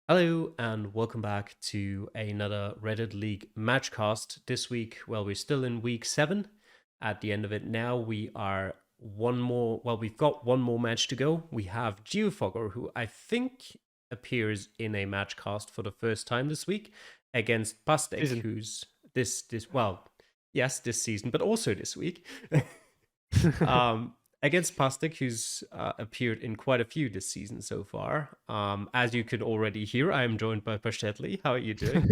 Hello and welcome back to another Reddit League matchcast. This week, well, we're still in week 7. At the end of it now, we are we've got one more match to go. We have GeoFogger, who I think appears in a matchcast for the first time this week, against Pastek, Season. who's yes, this season, but also this week. um, Against Pastek, who's appeared in quite a few this season so far. As you could already hear, I am joined by Pashetli. How are you doing?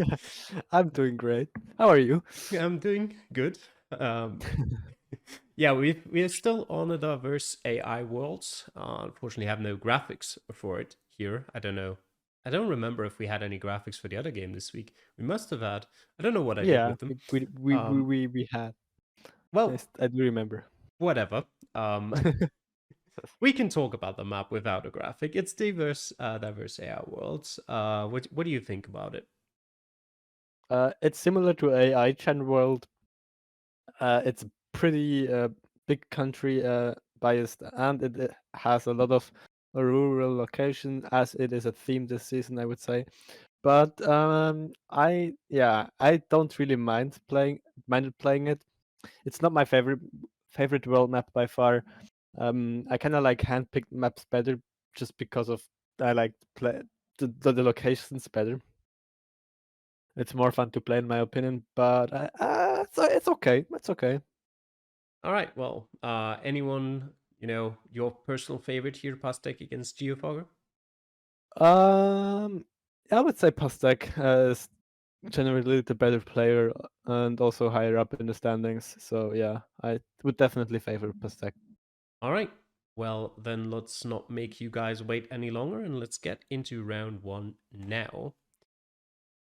I'm doing great. How are you? I'm doing good. Yeah, we're still on a diverse AI world. Unfortunately, have no graphics for it here. I don't know. I don't remember if we had any graphics for the other game this week. We must have had. I don't know what I did Yeah, with them. we had. Well, I do remember. whatever. Um, we can talk about the map without a graphic. It's diverse AI worlds. What do you think about it? It's similar to AI Gen World. It's pretty big country biased, and it has a lot of rural location as it is a theme this season, I would say. But I don't really minded playing it. It's not my favorite world map by far. I kind of like handpicked maps better just because of I like play the locations better. It's more fun to play in my opinion, but it's okay. It's okay. All right. Well, anyone your personal favorite here, Pastek against Geofogger? Um, I would say Pastek is generally the better player and also higher up in the standings. So yeah, I would definitely favor Pastek. All right. Well, then let's not make you guys wait any longer and let's get into round 1 now.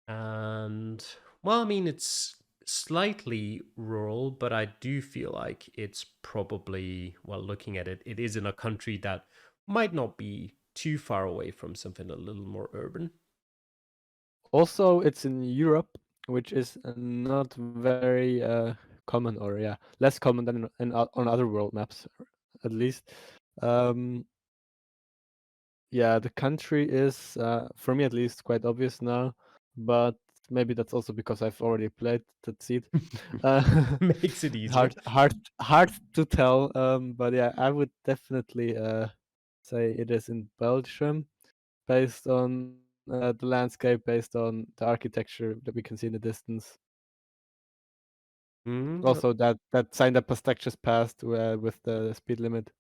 And well, I mean, it's slightly rural, but I do feel like it's probably, well, looking at it, it is in a country that might not be too far away from something a little more urban. Also, it's in Europe, which is not very common, or yeah, less common than on other world maps, at least. Um, yeah, the country is, for me at least, quite obvious now, but maybe that's also because I've already played that seed. Makes it easier. Hard to tell. But yeah, I would definitely say it is in Belgium, based on the landscape, based on the architecture that we can see in the distance. Mm, Also, that sign that Pastek just passed with the speed limit.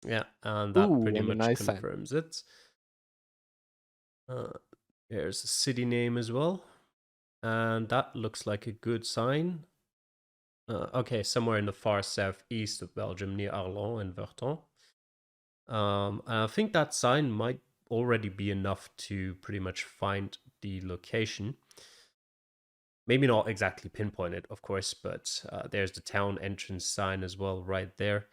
yeah, and that Ooh, pretty and a much nice sign. confirms it. Uh, there's a city name as well, and that looks like a good sign. Okay, somewhere in the far southeast of Belgium, near Arlon and Verton. And I think that sign might already be enough to pretty much find the location. Maybe not exactly pinpoint it, of course, but there's the town entrance sign as well right there.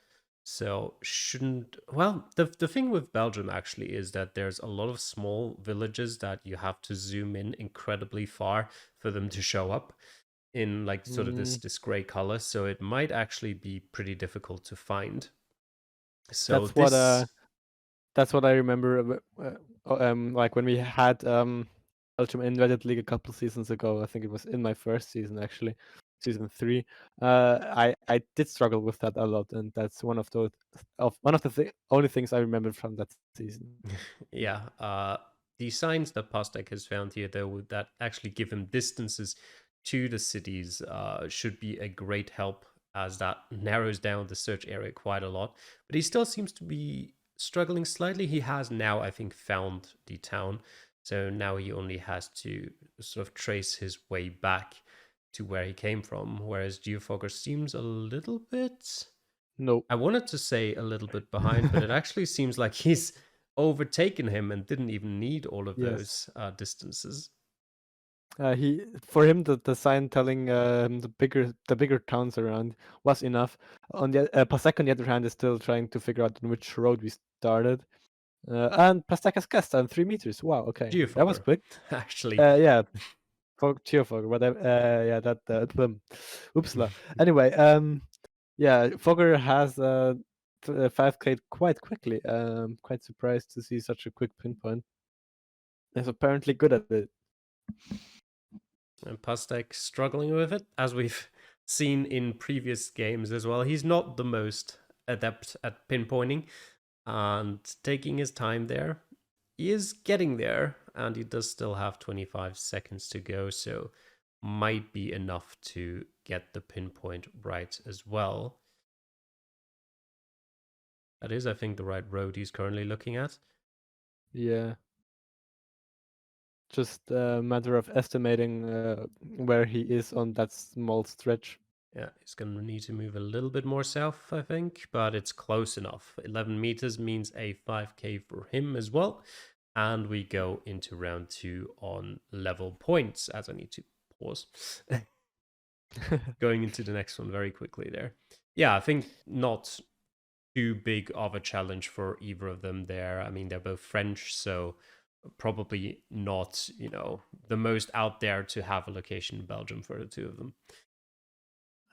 So shouldn't the thing with Belgium actually is that there's a lot of small villages that you have to zoom in incredibly far for them to show up in like sort of Mm, this gray color. So it might actually be pretty difficult to find. So that's what this that's what I remember. Like when we had Belgium in Reddit League a couple seasons ago. I think it was in my first season actually, season 3. I did struggle with that a lot, and that's one of the only things I remember from that season. yeah, the signs that Pastek has found here, though, that actually give him distances to the cities, should be a great help as that narrows down the search area quite a lot. But he still seems to be struggling slightly. He has now, I think, found the town. So now he only has to sort of trace his way back to where he came from. Whereas Geofogger seems a little bit, No. I wanted to say a little bit behind, but it actually seems like he's overtaken him and didn't even need all of Yes. those distances. He for him the sign telling the bigger towns around was enough. On the Pasek on the other hand is still trying to figure out on which road we started. And Pasek has guessed on 3 meters. Wow, okay, that was Geofogger, quick. actually. Yeah, for Geofog, whatever. Yeah, that oopsla. Anyway, yeah, Fogger has 5K quite quickly. Quite surprised to see such a quick pinpoint. is apparently good at it. And Pastek struggling with it, as we've seen in previous games as well. He's not the most adept at pinpointing and taking his time there. He is getting there, and he does still have 25 seconds to go, so might be enough to get the pinpoint right as well. That is, I think, the right road he's currently looking at. Yeah. Just a matter of estimating where he is on that small stretch. Yeah, he's going to need to move a little bit more south, I think, but it's close enough. 11 meters means a 5k for him as well. And we go into round 2 on level points, as I need to pause. Going into the next one very quickly there. Yeah, I think not too big of a challenge for either of them there. I mean, they're both French, so probably not, the most out there to have a location in Belgium for the two of them.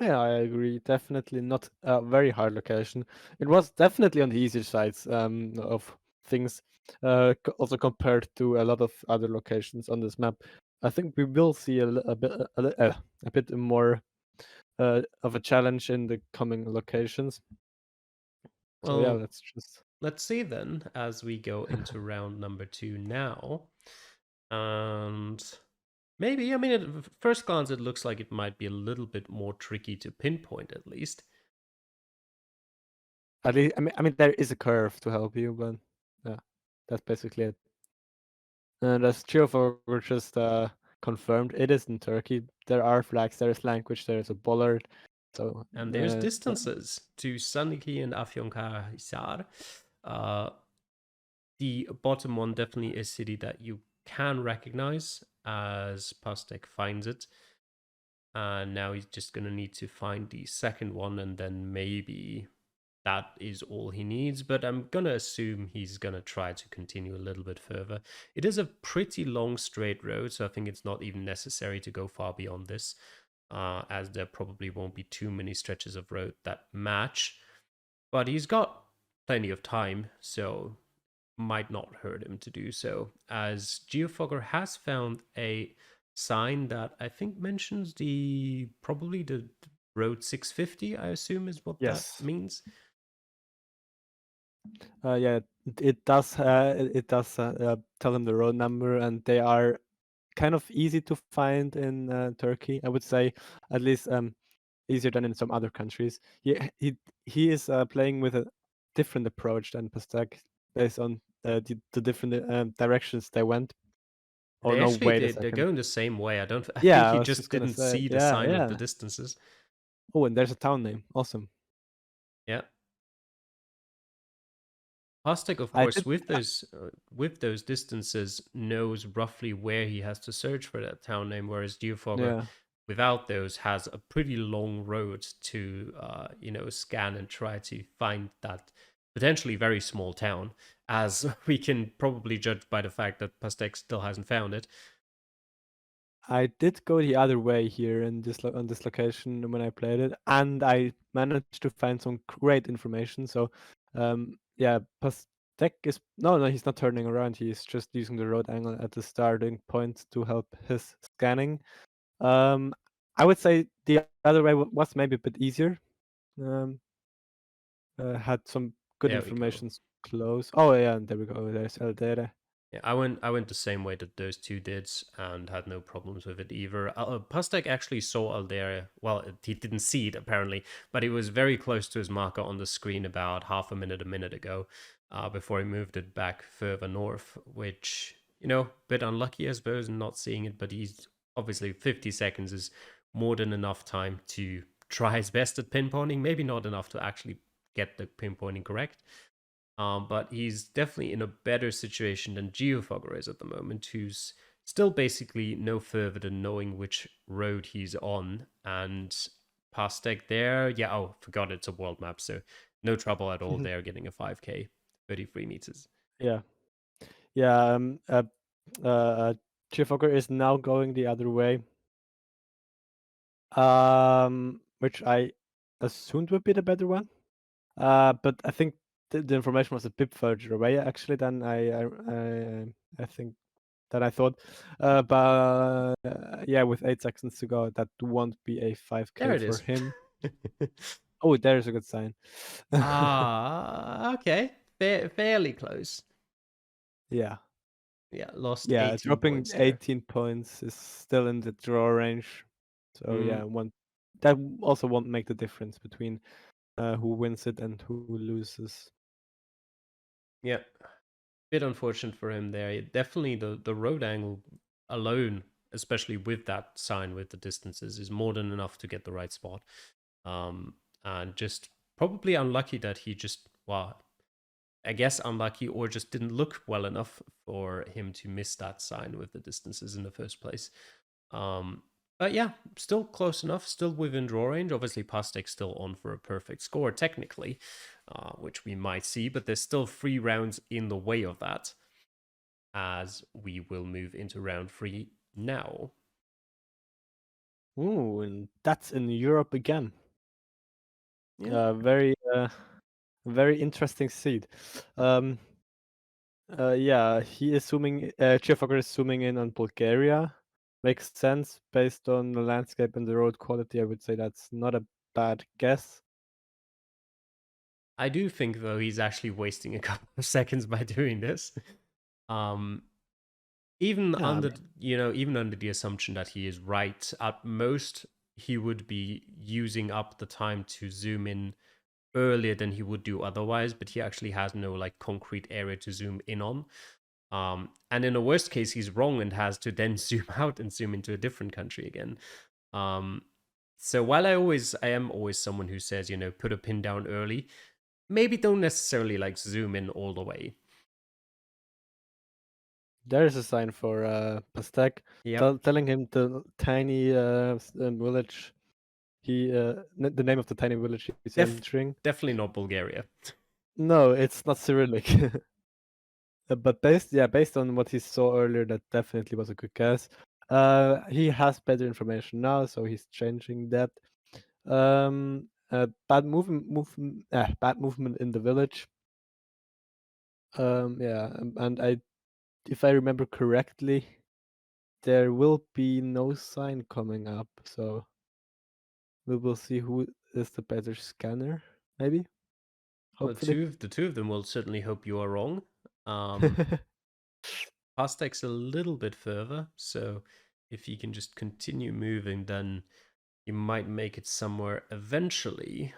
Yeah, I agree. Definitely not a very hard location. It was definitely on the easier sides of things, also compared to a lot of other locations on this map. I think we will see a bit more of a challenge in the coming locations. So yeah, Well, let's let's see then as we go into round number 2 now. And maybe, I mean, at first glance, it looks like it might be a little bit more tricky to pinpoint at least. at least I mean there is a curve to help you, but yeah, that's basically it. And as GeoFogger just confirmed, it is in Turkey. There are flags, there is language, there is a bollard. So And there's distances to Saniki and Afyonkarahisar. The bottom one definitely is a city that you can recognize as Pastek finds it. And now he's just going to need to find the second one, and then maybe that is all he needs. But I'm going to assume he's going to try to continue a little bit further. It is a pretty long straight road, so I think it's not even necessary to go far beyond this, as there probably won't be too many stretches of road that match. But he's got plenty of time, so might not hurt him to do so, as GeoFogger has found a sign that I think mentions probably the road 650, I assume is what that yes, means. yeah, it does tell them the road number, and they are kind of easy to find in Turkey. I would say, at least easier than in some other countries. He is playing with a different approach than Pastek, based on the different directions they went. Oh They no, actually wait a they're second. going the same way. I think Yeah, I he was just just gonna didn't say, see the yeah, sign with the yeah. distances. Oh, and there's a town name. Awesome. Yeah. Pastek, of I course, did. with those distances, knows roughly where he has to search for that town name, whereas GeoFogger, Yeah, without those, has a pretty long road to scan and try to find that potentially very small town, as we can probably judge by the fact that Pastek still hasn't found it. I did go the other way here in on this location when I played it, and I managed to find some great information. So, yeah, Pastek is no, he's not turning around. He's just using the road angle at the starting point to help his scanning. Um, I would say the other way was maybe a bit easier. Um, had some good There we go. informations close. Oh yeah, and there we go. There's Eldere. Yeah, I went the same way that those two did and had no problems with it either. Pastek actually saw Alderia. Well, he didn't see it apparently, but he was very close to his marker on the screen about half a minute ago, before he moved it back further north, which, bit unlucky, I suppose, in not seeing it, but he's obviously 50 seconds is more than enough time to try his best at pinpointing. Maybe not enough to actually get the pinpointing correct. But he's definitely in a better situation than GeoFogger is at the moment, who's still basically no further than knowing which road he's on. And Pastek there, yeah, oh, forgot it's a world map, so no trouble at all there getting a 5k, 33 meters. Yeah, yeah. Uh, Chifogger is now going the other way. Which I assumed would be the better one. But I think the information was a bit further away actually than I think than I thought. But yeah, with 8 seconds to go, that won't be a 5K There it for is. him. Oh, there's a good sign. Okay. Fairly close. Yeah. Yeah, lost Yeah, 18 dropping points there. 18 points is still in the draw range. So yeah, Mm, that also won't make the difference between who wins it and who loses. yeah. Bit unfortunate for him there. Definitely the road angle alone, especially with that sign with the distances, is more than enough to get the right spot. Um, and just probably unlucky that he just, well, I guess unlucky or just didn't look well enough for him to miss that sign with the distances in the first place. But yeah, still close enough, still within draw range. Obviously, Pastek's still on for a perfect score technically, which we might see, but there's still 3 rounds in the way of that, as we will move into round 3 now. Ooh, and that's in Europe again. Yeah, Very interesting seed. Yeah, he is zooming. GeoFogger is zooming in on Bulgaria. Makes sense based on the landscape and the road quality. I would say that's not a bad guess. I do think though he's actually wasting a couple of seconds by doing this. Um, even Yeah, under even under the assumption that he is right, at most he would be using up the time to zoom in earlier than he would do otherwise, but he actually has no like concrete area to zoom in on. And in a worst case, he's wrong and has to then zoom out and zoom into a different country again. Um, so while I am always someone who says, put a pin down early, maybe don't necessarily like zoom in all the way. there is a sign for Pastek, Yep. telling him the tiny village the name of the tiny village he's entering. Definitely not Bulgaria. No, it's not Cyrillic. But based on what he saw earlier, that definitely was a good guess. He has better information now, so he's changing that. Bad movement in the village. Yeah, and if I remember correctly, there will be no sign coming up, so we will see who is the better scanner, maybe, Well, hopefully. the two of them will certainly hope you are wrong. Um, Pastek's a little bit further, so if he can just continue moving, then you might make it somewhere eventually.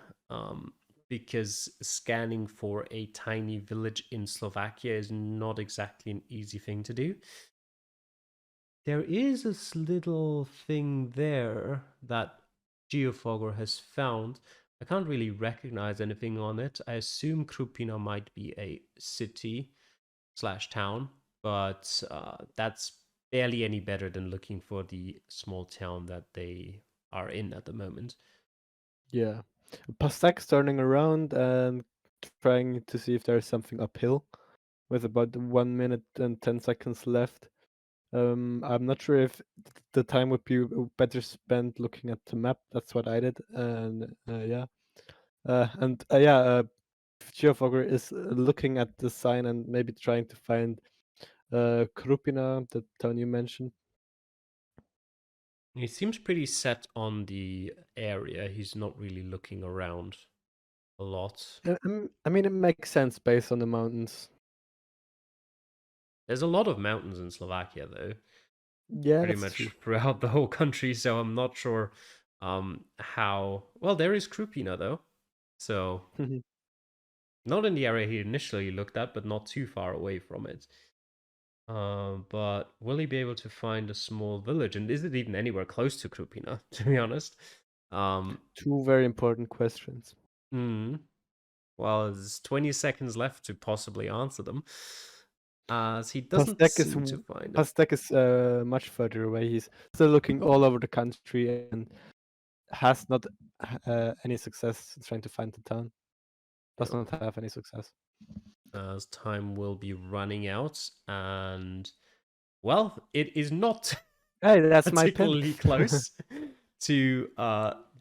Because scanning for a tiny village in Slovakia is not exactly an easy thing to do. There is this little thing there that GeoFogger has found. I can't really recognize anything on it. I assume Krupina might be a city/town, but that's barely any better than looking for the small town that they are in at the moment. Yeah. Pastek's turning around and trying to see if there's something uphill with about 1 minute and 10 seconds left. I'm not sure if the time would be better spent looking at the map. That's what I did. And yeah. GeoFogger is looking at the sign and maybe trying to find Krupina, the town you mentioned. He seems pretty set on the area. He's not really looking around a lot. I mean, it makes sense based on the mountains. There's a lot of mountains in Slovakia, though, Yeah, pretty that's much true. throughout the whole country. So I'm not sure how. Well, there is Krupina, though. So not in the area he initially looked at, but not too far away from it. But will he be able to find a small village? And is it even anywhere close to Krupina, to be honest? Two very important questions. Well, there's 20 seconds left to possibly answer them, as he doesn't Pastek is seem to find it. Pastek is much further away. He's still looking all over the country and has not any success trying to find the town. Does not have any success. As time will be running out, and well, it is not Hey, that's my pin. particularly close to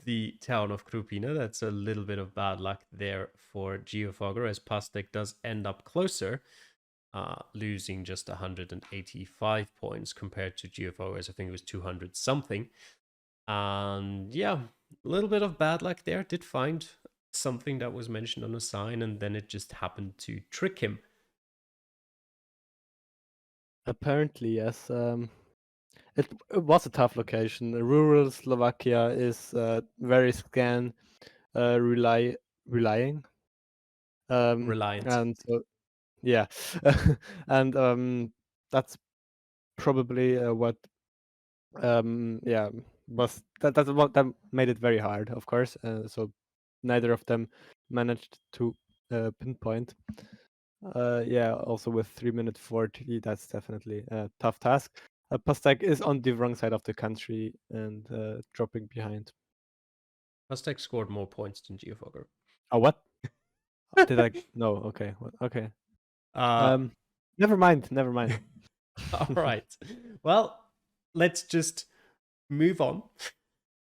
the town of Krupina. That's a little bit of bad luck there for GeoFogger, as Pastek does end up closer. losing just 185 points compared to GeoFogger's, I think it was 200 something. And yeah, a little bit of bad luck there. Did find something that was mentioned on a sign, and then it just happened to trick him. Apparently, yes. It was a tough location. Rural Slovakia is very scan relying. Reliant. And so yeah, and that's probably what yeah was that's what that made it very hard, of course. So neither of them managed to pinpoint. Yeah, also with 3 minute 40, that's definitely a tough task. Pastek is on the wrong side of the country and dropping behind. Aztec scored more points than GeoFogger. Oh, what? Did I? No, okay. Okay. Uh, Never mind. Never mind. all right. Well, let's just move on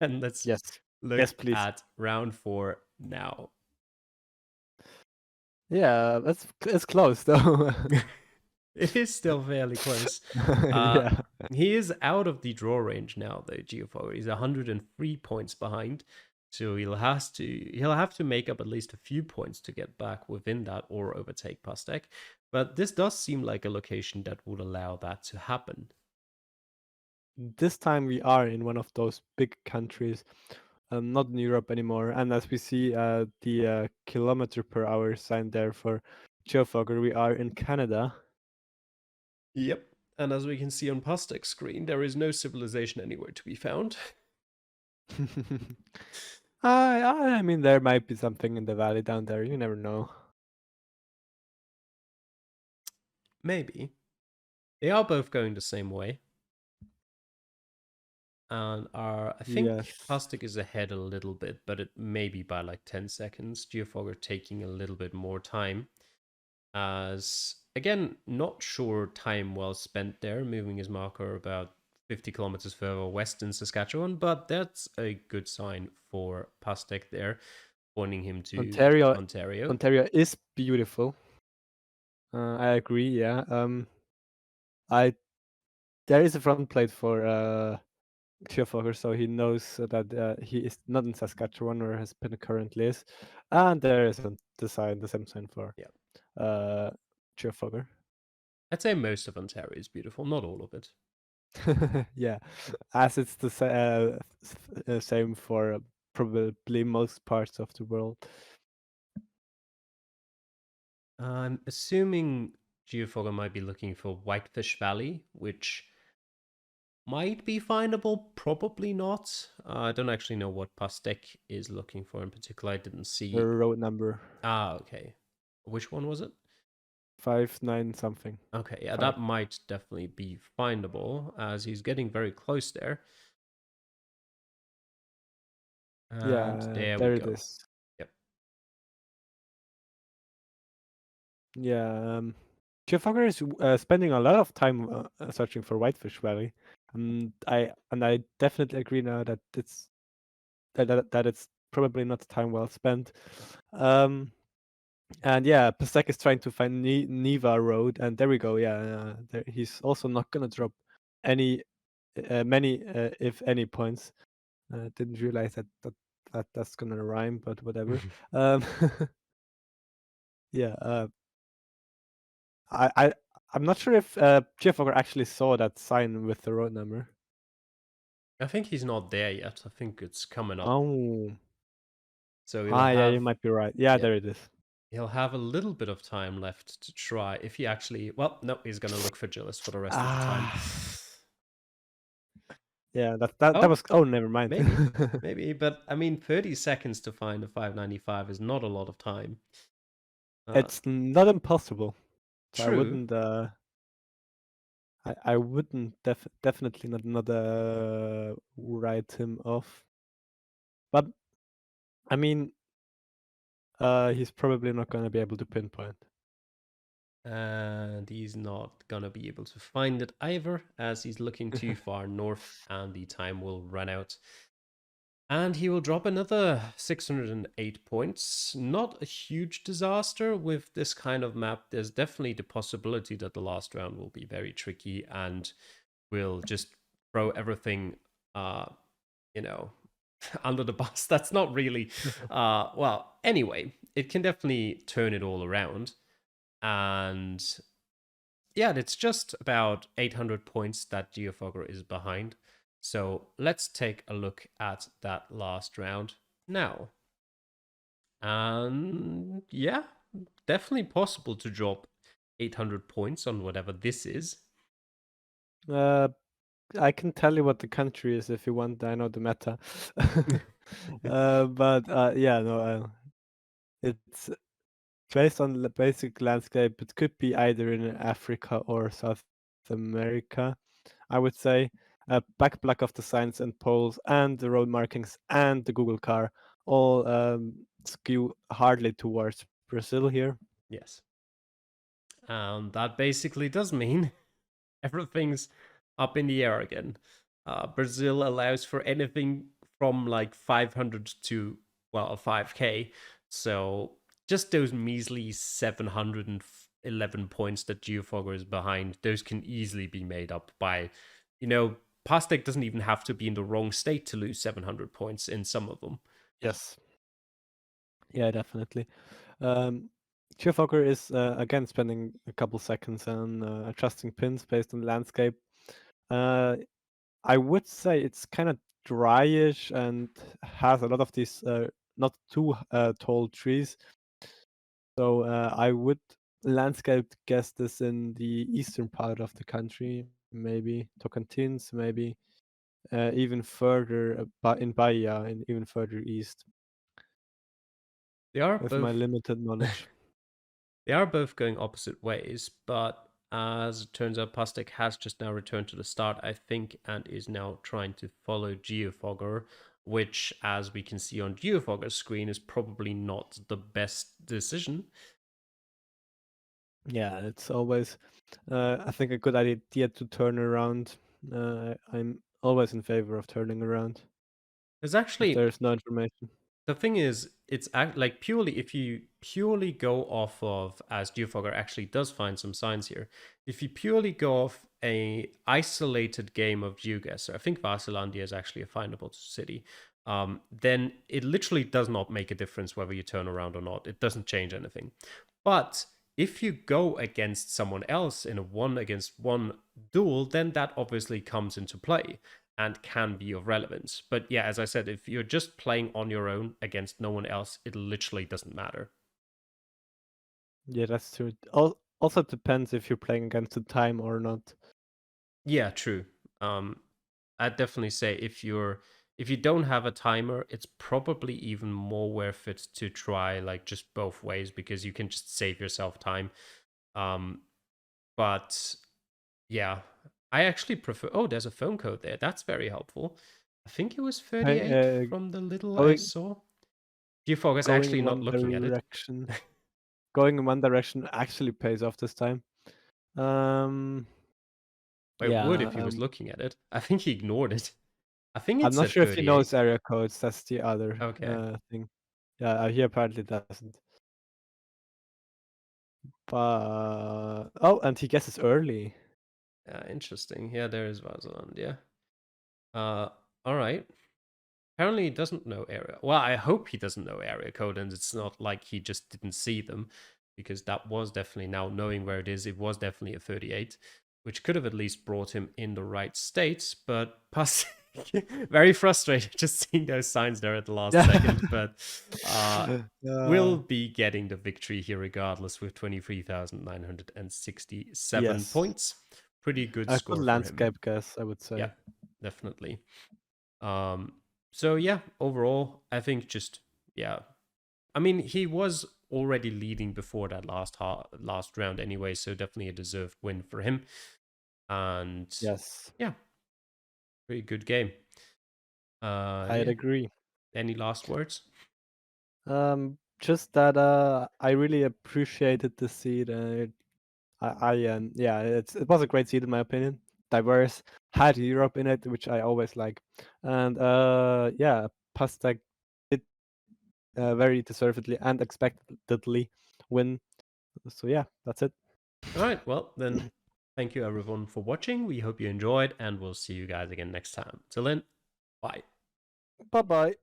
and let's Yes. look Yes, please. at round 4 now. Yeah, it's close though. It is still fairly close. Yeah. He is out of the draw range now, though. GeoFogger, he's 103 points behind, so he'll have to make up at least a few points to get back within that or overtake Pastek. But this does seem like a location that would allow that to happen. This time we are in one of those big countries, not in Europe anymore. And as we see the kilometer per hour sign there for GeoFogger, we are in Canada. Yep. And as we can see on Pastek's screen, there is no civilization anywhere to be found. I mean, there might be something in the valley down there. You never know. Maybe. They are both going the same way. And I think Yes. Pastek is ahead a little bit, but it may be by like 10 seconds. GeoFogger taking a little bit more time. As, again, not sure time well spent there, moving his marker about 50 kilometers further west in Saskatchewan, but that's a good sign for Pastek there, pointing him to Ontario. Ontario. Ontario is beautiful. I agree. Yeah. I there is a front plate for GeoFogger, so he knows that he is not in Saskatchewan where his pin currently is, and there is the same sign for Yeah. GeoFogger. I'd say most of Ontario is beautiful, not all of it. Yeah, as it's the same for probably most parts of the world. I'm assuming GeoFogger might be looking for Whitefish Valley, which might be findable, probably not. I don't actually know what Pastek is looking for in particular. I didn't The see. road number Okay. Which one was it? 59 something. Okay, yeah, 5. that might definitely be findable as he's getting very close there. And Yeah, there we there it go. is. Yep. Yeah, GeoFogger is spending a lot of time searching for Whitefish Valley, and I definitely agree now that it's probably not time well spent. And yeah, Pasek is trying to find Neva Road, and there we go. Yeah, he's also not gonna drop any many if any points. Didn't realize that's gonna rhyme, but whatever. um, yeah, I I'm not sure if GeoFogger actually saw that sign with the road number. I think he's not there yet. I think it's coming up. Oh, So he'll yeah, you have, might be right. Yeah, yeah, there it is. he'll have a little bit of time left to try if he actually, well, no, he's going to look for Gillis for the rest of the time. Yeah, that Oh, was. Oh, never mind. maybe, but I mean, 30 seconds to find a 595 is not a lot of time. It's not impossible. So True. I wouldn't definitely not write him off. But I mean, he's probably not gonna be able to pinpoint. And he's not gonna be able to find it either, as he's looking too far north and the time will run out. And he will drop another 608 points. Not a huge disaster with this kind of map. There's definitely the possibility that the last round will be very tricky and will just throw everything, you know, under the bus. That's not really, well, anyway, it can definitely turn it all around. And yeah, it's just about 800 points that GeoFogger is behind. So let's take a look at that last round now. And yeah, definitely possible to drop 800 points on whatever this is. I can tell you what the country is if you want. I know the meta. But yeah, no, it's based on the basic landscape. It could be either in Africa or South America, I would say. Back black of the signs and poles and the road markings and the Google car all skew hardly towards Brazil here. Yes. And that basically does mean everything's up in the air again. Brazil allows for anything from like 500 to, well, 5k. So just those measly 711 points that GeoFogger is behind, those can easily be made up by, Pastèque doesn't even have to be in the wrong state to lose 700 points in some of them. Yes. Yeah, definitely. GeoFogger is again spending a couple seconds on adjusting pins based on landscape. I would say it's kind of dryish and has a lot of these not too tall trees. So I would landscape guess this in the eastern part of the country, maybe Tocantins, maybe even further in Bahia and even further east. They are With my both limited knowledge. They are both going opposite ways, but as it turns out, Pastèque has just now returned to the start, I think, and is now trying to follow GeoFogger, which, as we can see on GeoFogger's screen, is probably not the best decision. Yeah, it's always, I think, a good idea to turn around. I'm always in favor of turning around There's if actually there's no information. the thing is, it's like purely if you purely go off of, as GeoFogger actually does find some signs here, if you purely go off a isolated game of Geoguessr, I think Vasalandia is actually a findable city. Then it literally does not make a difference whether you turn around or not. It doesn't change anything. But if you go against someone else in a 1-against-1 duel, then that obviously comes into play and can be of relevance. But yeah, as I said, if you're just playing on your own against no one else, it literally doesn't matter. Yeah, that's true. Also depends if you're playing against the time or not. Yeah, true. I'd definitely say if you don't have a timer, it's probably even more worth it to try like just both ways because you can just save yourself time. But yeah, I actually prefer. Oh, there's a phone code there. That's very helpful. I think it was 38 Hey, from the little I going saw. GeoFog is going actually in not one looking at it. direction. Going in one direction actually pays off this time. Um, It yeah, would if he was looking at it. I think he ignored it. I think it I'm not said sure if he knows 38. area codes. That's the other Okay. thing. Yeah, he apparently doesn't. But oh, and he guesses early. Interesting. Yeah, there is Vasaland. Yeah. All right. Apparently he doesn't know area. Well, I hope he doesn't know area code and it's not like he just didn't see them because that was definitely, now knowing where it was definitely a 38, which could have at least brought him in the right state, but very frustrated just seeing those signs there at the last second, but will be getting the victory here regardless with 23,967 yes. points. Pretty good A score good for him. landscape guess, I would say. Yeah, definitely. So yeah, overall, I think just, yeah. I mean, he was already leading before that last round anyway, so definitely a deserved win for him. And Yes, yeah, pretty good game. I'd Yeah. agree. Any last words? Just that I really appreciated the seed. Yeah, it was a great seed in my opinion. Diverse, had Europe in it, which I always like, and yeah, Pastèque did very deservedly and expectedly win. So yeah, that's it. All right, well, then thank you everyone for watching. We hope you enjoyed, and we'll see you guys again next time. Till then, bye. Bye bye.